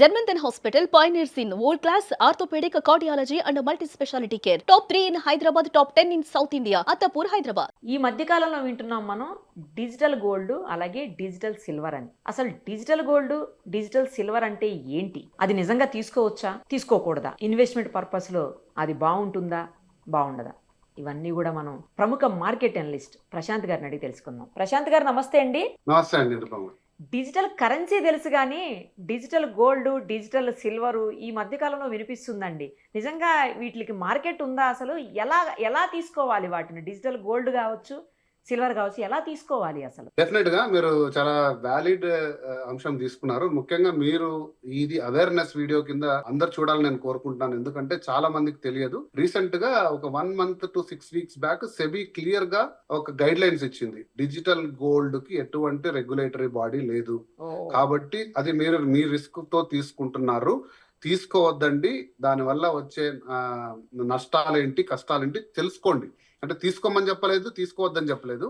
Germanton Hospital pioneers in world-class orthopedic cardiology and multi-specialty care. Top 3 in Hyderabad, top 10 in South India. Attapur, Hyderabad. ఈ మధ్య కాలంలో వింటున్నాం మనం digital gold అలాగే digital silver అని. అసలు డిజిటల్ గోల్డ్ డిజిటల్ సిల్వర్ అంటే ఏంటి? అది నిజంగా తీసుకోవచ్చా, తీసుకోకూడదా? ఇన్వెస్ట్మెంట్ పర్పస్ లో అది బాగుంటుందా, బాగుండదా? ఇవన్నీ కూడా మనం ప్రముఖ మార్కెట్ అనలిస్ట్ ప్రశాంత్ గారిని అడిగి తెలుసుకుందాం. ప్రశాంత్ గారు నమస్తే అండి. నమస్తే అండి. డిజిటల్ కరెన్సీ తెలుసు కానీ డిజిటల్ గోల్డ్ డిజిటల్ సిల్వరు ఈ మధ్యకాలంలో వినిపిస్తుందండి. నిజంగా వీటికి మార్కెట్ ఉందా? అసలు ఎలా తీసుకోవాలి వాటిని? డిజిటల్ గోల్డ్ కావచ్చు, సిల్వర్ కావచ్చు, ఎలా తీసుకోవాలి అసలు? డెఫినెట్ గా మీరు చాలా వ్యాలిడ్ అంశం తీసుకున్నారు. ముఖ్యంగా మీరు ఇది అవేర్నెస్ వీడియో కింద అందరు చూడాలని నేను కోరుకుంటున్నాను. ఎందుకంటే చాలా మందికి తెలియదు. రీసెంట్ గా ఒక 1 month to 6 weeks back SEBI clear గా ఒక గైడ్ లైన్స్ ఇచ్చింది. డిజిటల్ గోల్డ్ కి ఎటువంటి రెగ్యులేటరీ బాడీ లేదు కాబట్టి అది మీరు మీ రిస్క్ తో తీసుకుంటున్నారు, తీసుకోవద్దండి. దానివల్ల వచ్చే నష్టాలేంటి కష్టాలేంటి తెలుసుకోండి. అంటే తీసుకోమని చెప్పలేదు, తీసుకోవద్దని చెప్పలేదు.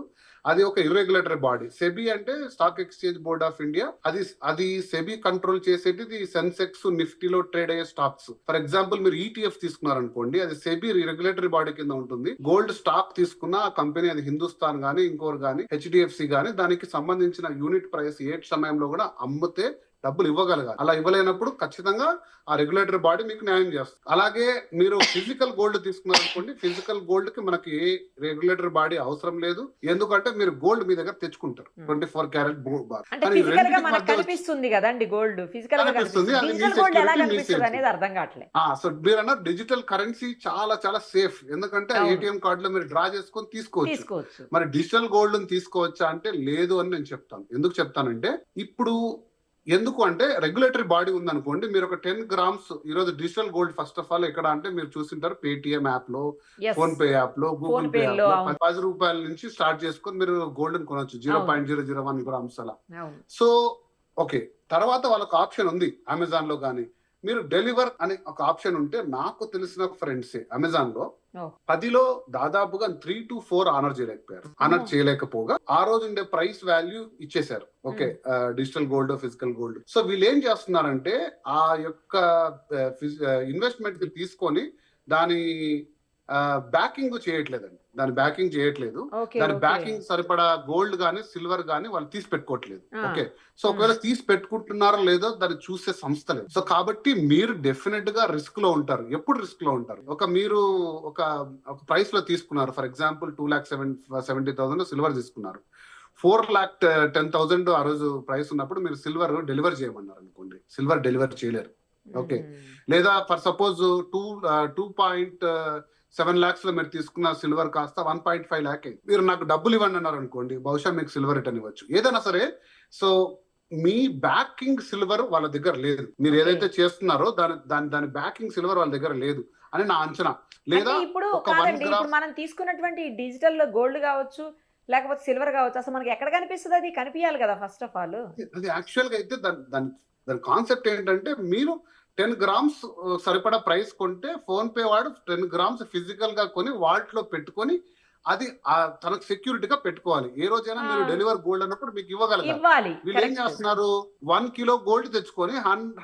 అది ఒక ఇర్రెగ్యులేటరీ బాడీ. సెబీ అంటే stock exchange board of India. అది సెబీ కంట్రోల్ చేసేది సెన్సెక్స్, నిఫ్టీలో ట్రేడ్ అయ్యే స్టాక్స్. ఫర్ ఎగ్జాంపుల్ మీరు ఈటీఎఫ్ తీసుకున్నారనుకోండి, అది సెబీ రెగ్యులేటరీ బాడీ కింద ఉంటుంది. గోల్డ్ స్టాక్ తీసుకున్న ఆ కంపెనీ, అది హిందుస్థాన్ గానీ ఇంకోరు గానీ హెచ్డిఎఫ్సి గానీ, దానికి సంబంధించిన యూనిట్ ప్రైస్ ఏ సమయంలో కూడా అమ్మితే డబ్బులు ఇవ్వగలగాలి. అలా ఇవ్వలేనప్పుడు ఖచ్చితంగా ఆ రెగ్యులేటరీ బాడీ మీకు న్యాయం చేస్తుంది. అలాగే మీరు ఫిజికల్ గోల్డ్ తీసుకున్నారనుకోండి, ఫిజికల్ గోల్డ్ కి మనకి ఏ రెగ్యులేటరీ బాడీ అవసరం లేదు. ఎందుకంటే మీరు గోల్డ్ మీ దగ్గర తెచ్చుకుంటారు. 24 క్యారెట్ కనిపిస్తుంది కదండి గోల్డ్. ఫిజికల్ అర్థం కావట్లేదు. సో మీరు అన్న డిజిటల్ కరెన్సీ చాలా చాలా సేఫ్. ఎందుకంటే ఏటీఎం కార్డులో మీరు డ్రా చేసుకొని తీసుకోవచ్చు. మరి డిజిటల్ గోల్డ్ తీసుకోవచ్చా అంటే లేదు అని నేను చెప్తాను. ఎందుకు చెప్తానంటే, ఇప్పుడు ఎందుకు అంటే రెగ్యులేటరీ బాడీ ఉందనుకోండి, మీరు ఒక 10 grams ఈరోజు digital gold first of all ఎక్కడ అంటే మీరు చూసింటారు పేటిఎం యాప్ లో, ఫోన్ పే యాప్ లో, గూగుల్ పే యాప్ లో 10 రూపాయల నుంచి స్టార్ట్ చేసుకొని మీరు గోల్డ్ కొనొచ్చు 0.001 grams అలా. సో ఓకే, తర్వాత వాళ్ళకి ఆప్షన్ ఉంది అమెజాన్ లో గానీ. మీరు డెలివర్ అనే ఒక ఆప్షన్ ఉంటే, నాకు తెలిసిన ఫ్రెండ్సే అమెజాన్ లో 10లో దాదాపుగా 3 to 4 ఆనర్ చేయలేకపోయారు. ఆనర్ చేయలేకపోగా ఆ రోజు ఉండే ప్రైస్ వాల్యూ ఇచ్చేసారు. Okay, digital gold, physical gold. So వీళ్ళు ఏం చేస్తున్నారంటే, ఆ యొక్క ఇన్వెస్ట్మెంట్ తీసుకొని దాని బ్యాకింగ్ చేయట్లేదండి. దాని బ్యాకింగ్ చేయట్లేదు. దాని బ్యాకింగ్ సరిపడా గోల్డ్ గానీ సిల్వర్ గానీ వాళ్ళు తీసి పెట్టుకోవట్లేదు. ఓకే, సో ఒకవేళ తీసి పెట్టుకుంటున్నారో లేదో దాన్ని చూసే సంస్థ లేదు. సో కాబట్టి మీరు డెఫినెట్ గా రిస్క్ లో ఉంటారు. ఎప్పుడు రిస్క్ లో ఉంటారు? మీరు ఒక ప్రైస్ లో తీసుకున్నారు. ఫర్ ఎగ్జాంపుల్ 2,70,000 సిల్వర్ తీసుకున్నారు. 4,10,000 ఆ రోజు ప్రైస్ ఉన్నప్పుడు మీరు సిల్వర్ డెలివర్ చేయమన్నారు అనుకోండి, సిల్వర్ డెలివర్ చేయలేరు. ఓకే, లేదా ఫర్ సపోజ్ 2.7 lakhs లో మీరు తీసుకున్న సిల్వర్ కాస్త 1.5 lakh అయింది. మీరు నాకు డబ్బులు ఇవ్వండి అన్నారు అనుకోండి, బహుశా మీకు సిల్వర్ రిటర్న్ ఇవ్వచ్చు. ఏదైనా సరే, సో మీ బ్యాకింగ్ సిల్వర్ వాళ్ళ దగ్గర లేదు. మీరు ఏదైతే చేస్తున్నారో దాని బ్యాకింగ్ సిల్వర్ వాళ్ళ దగ్గర లేదు అని నా అంచనా. లేదా ఇప్పుడు మనం తీసుకున్నటువంటి డిజిటల్ గోల్డ్ కావచ్చు, లేకపోతే సిల్వర్ కావచ్చు, అసలు మనకి ఎక్కడ కనిపిస్తుంది? అది కనిపించాలి కదా ఫస్ట్ ఆఫ్ ఆల్. అది యాక్చువల్ గా అయితే దాని కాన్సెప్ట్ ఏంటంటే, మీరు 10 grams సరిపడా ప్రైస్ కొంటే ఫోన్ పే వాడు 10 grams ఫిజికల్ గా కొని వాటిలో పెట్టుకొని అది తనకు సెక్యూరిటీగా పెట్టుకోవాలి. ఏ రోజైనా మీరు డెలివర్ గోల్డ్ అన్నప్పుడు మీకు ఇవ్వగలగాలి. వీళ్ళు ఏం చేస్తున్నారు, 1 kilo గోల్డ్ తెచ్చుకొని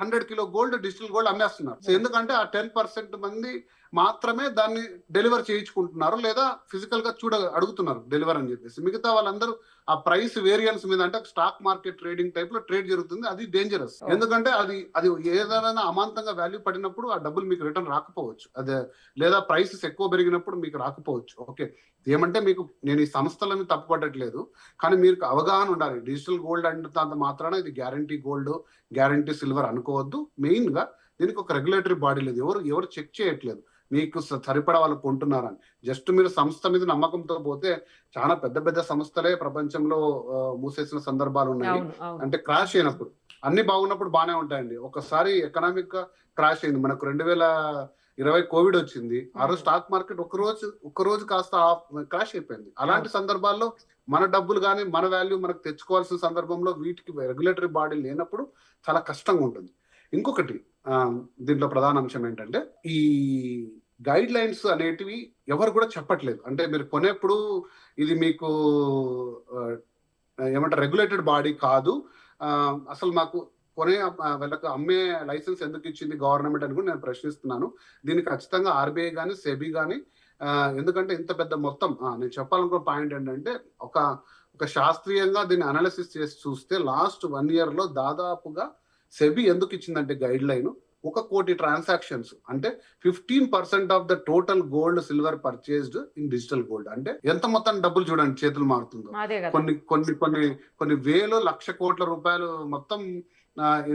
100 kilo గోల్డ్ డిజిటల్ గోల్డ్ అమ్మేస్తున్నారు. సో ఎందుకంటే ఆ 10% మంది మాత్రమే దాన్ని డెలివర్ చేయించుకుంటున్నారు, లేదా ఫిజికల్ గా అడుగుతున్నారు డెలివర్ అని చెప్పేసి. మిగతా వాళ్ళందరూ ఆ ప్రైస్ వేరియన్స్ మీద, అంటే స్టాక్ మార్కెట్ ట్రేడింగ్ టైప్ లో ట్రేడ్ జరుగుతుంది. అది డేంజరస్. ఎందుకంటే అది ఏదైనా అమాంతంగా వాల్యూ పడినప్పుడు ఆ డబ్బులు మీకు రిటర్న్ రాకపోవచ్చు. అదే, లేదా ప్రైసెస్ ఎక్కువ పెరిగినప్పుడు మీకు రాకపోవచ్చు. ఓకే, ఏమంటే నేను ఈ సంస్థలను తప్పుపట్టట్లేదు, కానీ మీకు అవగాహన ఉండాలి. డిజిటల్ గోల్డ్ అంటే మాత్రాన ఇది గ్యారంటీ గోల్డ్, గ్యారంటీ సిల్వర్ అనుకోవద్దు. మెయిన్ గా దీనికి ఒక రెగ్యులేటరీ బాడీ లేదు. ఎవరు చెక్ చేయట్లేదు మీకు సరిపడా వాళ్ళు కొంటున్నారని. జస్ట్ మీరు సంస్థ మీద నమ్మకంతో పోతే చాలా పెద్ద పెద్ద సంస్థలే ప్రపంచంలో మూసేసిన సందర్భాలు ఉన్నాయి. అంటే క్రాష్ అయినప్పుడు, అన్ని బాగున్నప్పుడు బాగానే ఉంటాయండి. ఒకసారి ఎకనామిక్ గా క్రాష్ అయింది. మనకు 2020 కోవిడ్ వచ్చింది. ఆ రోజు స్టాక్ మార్కెట్ ఒక్క రోజు కాస్త క్రాష్ అయిపోయింది. అలాంటి సందర్భాల్లో మన డబ్బులు కానీ మన వాల్యూ మనకు తెచ్చుకోవాల్సిన సందర్భంలో వీటికి రెగ్యులేటరీ బాడీ లేనప్పుడు చాలా కష్టంగా ఉంటుంది. ఇంకొకటి దీంట్లో ప్రధాన అంశం ఏంటంటే, ఈ గైడ్ లైన్స్ అనేటివి ఎవరు కూడా చెప్పట్లేదు. అంటే మీరు కొనేప్పుడు ఇది మీకు ఏమంటారు రెగ్యులేటెడ్ బాడీ కాదు, అసలు మాకు వీళ్ళకి అమ్మే లైసెన్స్ ఎందుకు ఇచ్చింది గవర్నమెంట్ అని కూడా నేను ప్రశ్నిస్తున్నాను. దీనికి ఖచ్చితంగా ఆర్బీఐ కానీ సెబీ కానీ, ఎందుకంటే ఇంత పెద్ద మొత్తం నేను చెప్పాలనుకున్న పాయింట్ ఏంటంటే ఒక శాస్త్రీయంగా దీన్ని అనాలిసిస్ చేసి చూస్తే లాస్ట్ 1 year లో దాదాపుగా సెబీ ఎందుకు ఇచ్చిందంటే గైడ్ లైన్ 1 కోటి ట్రాన్సాక్షన్స్, అంటే 15% of the total gold silver purchased in digital gold. అంటే ఎంత మొత్తం డబ్బులు చూడండి చేతులు మారుతుందో. అదే కదా. కొన్ని వేలు లక్ష కోట్ల రూపాయలు మొత్తం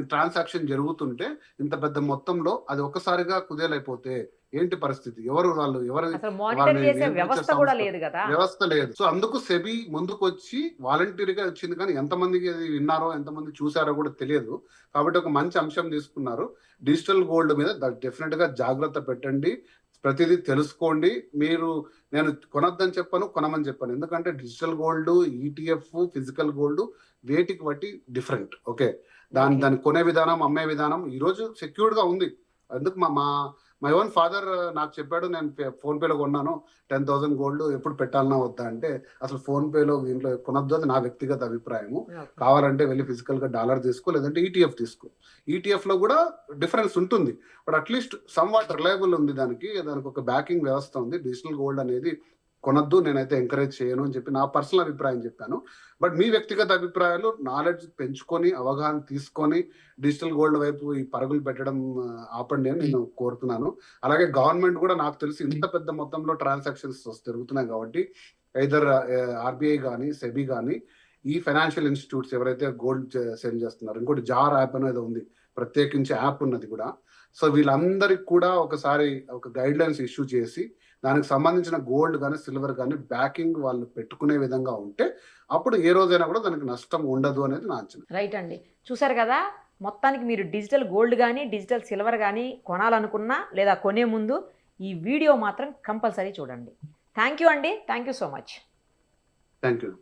ట్రాన్సాక్షన్ జరుగుతుంటే ఇంత పెద్ద మొత్తంలో అది ఒక్కసారిగా కుదేలైపోతే ఏంటి పరిస్థితి? ఎవరు అసలు మానిటర్ చేసే వ్యవస్థ కూడా లేదు కదా. వ్యవస్థ లేదు. సో అందుకు సెబీ ముందుకు వచ్చి వాలంటీర్గా వచ్చింది, కానీ ఎంతమందికి అది విన్నారో ఎంతమంది చూసారో కూడా తెలియదు. కాబట్టి ఒక మంచి అంశం తీసుకున్నారు. డిజిటల్ గోల్డ్ మీద డెఫినెట్ గా జాగ్రత్త పెట్టండి, ప్రతిదీ తెలుసుకోండి. నేను కొనొద్దని చెప్పను, కొనమని చెప్పాను. ఎందుకంటే digital gold, ETF, physical gold వేటికి బట్టి డిఫరెంట్. ఓకే, దాన్ని కొనే విధానం, అమ్మే విధానం ఈ రోజు సెక్యూర్డ్ గా ఉంది. ఎందుకు మై ఓన్ ఫాదర్ నాకు చెప్పాడు, నేను ఫోన్ పేలో కొన్నాను 10,000 గోల్డ్, ఎప్పుడు పెట్టాలన్నా వద్దా అంటే, అసలు ఫోన్ పేలో దీంట్లో కొనొద్దు, అది నా వ్యక్తిగత అభిప్రాయము. కావాలంటే వెళ్ళి ఫిజికల్ గా డాలర్ తీసుకో, లేదంటే ఈటీఎఫ్ తీసుకో. ఈటీఎఫ్ లో కూడా డిఫరెన్స్ ఉంటుంది, but at least some what reliable ఉంది, దానికి ఒక బ్యాకింగ్ వ్యవస్థ ఉంది. డిజిటల్ గోల్డ్ అనేది కొనొద్దు, నేనైతే ఎంకరేజ్ చేయను అని చెప్పి నా పర్సనల్ అభిప్రాయం చెప్పాను. బట్ మీ వ్యక్తిగత అభిప్రాయాలు, నాలెడ్జ్ పెంచుకొని, అవగాహన తీసుకొని డిజిటల్ గోల్డ్ వైపు ఈ పరుగులు పెట్టడం ఆపండి అని నేను కోరుతున్నాను. అలాగే గవర్నమెంట్ కూడా నాకు తెలిసి ఇంత పెద్ద మొత్తంలో ట్రాన్సాక్షన్స్ జరుగుతున్నాయి కాబట్టి ఐదర్ ఆర్బీఐ కానీ సెబీ కానీ ఈ ఫైనాన్షియల్ ఇన్స్టిట్యూట్స్ ఎవరైతే గోల్డ్ సెల్ చేస్తున్నారు, ఇంకోటి జార్ యాప్ అనేది ఉంది, ప్రత్యేకించి యాప్ ఉన్నది కూడా. సో వీళ్ళందరికి కూడా ఒకసారి ఒక గైడ్ లైన్స్ ఇష్యూ చేసి దానికి సంబంధించిన గోల్డ్ కానీ సిల్వర్ కానీ బ్యాకింగ్ వాళ్ళు పెట్టుకునే విధంగా ఉంటే అప్పుడు ఏ రోజైనా కూడా దానికి నష్టం ఉండదు అనేది నా అంచనా. రైట్ అండి, చూసారు కదా. మొత్తానికి మీరు డిజిటల్ గోల్డ్ కానీ డిజిటల్ సిల్వర్ కానీ కొనాలనుకున్నా లేదా కొనే ముందు ఈ వీడియో మాత్రం కంపల్సరీ చూడండి. థ్యాంక్ యూ అండి, thank you so much. Thank you.